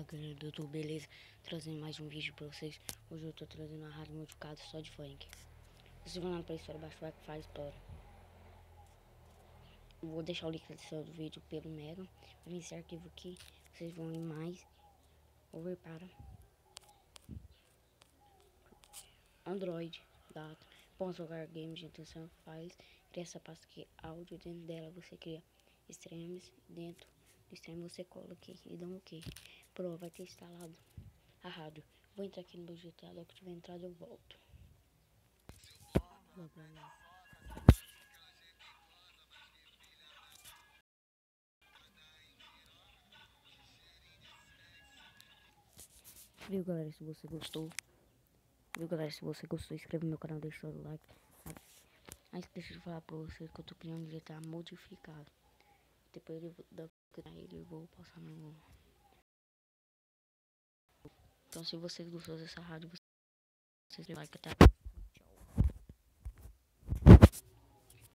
galera do YouTube, beleza? Trazendo mais um vídeo pra vocês. Hoje eu tô trazendo uma rádio modificada só de funk. Vocês vão lá pra história, baixo vai que faz história. Eu vou deixar o link na descrição do vídeo pelo Mega. Vai vir esse arquivo aqui. Vocês vão em mais. Over para Android, data. Ponto jogar games de intenção, files. Cria essa pasta aqui, áudio. Dentro dela você cria streams. Dentro do stream você cola aqui e dá um ok. Pronto, vai ter instalado a rádio. Vou entrar aqui no meu GTA, logo que tiver entrado eu volto. Viu, galera, se você gostou. Viu, galera, se você gostou, inscreva no meu canal, deixa o like. Mas deixa eu falar pra vocês que eu tô criando um GTA modificado. Depois eu vou passar no... Então se vocês gostou dessa rádio, vocês like, até a próxima.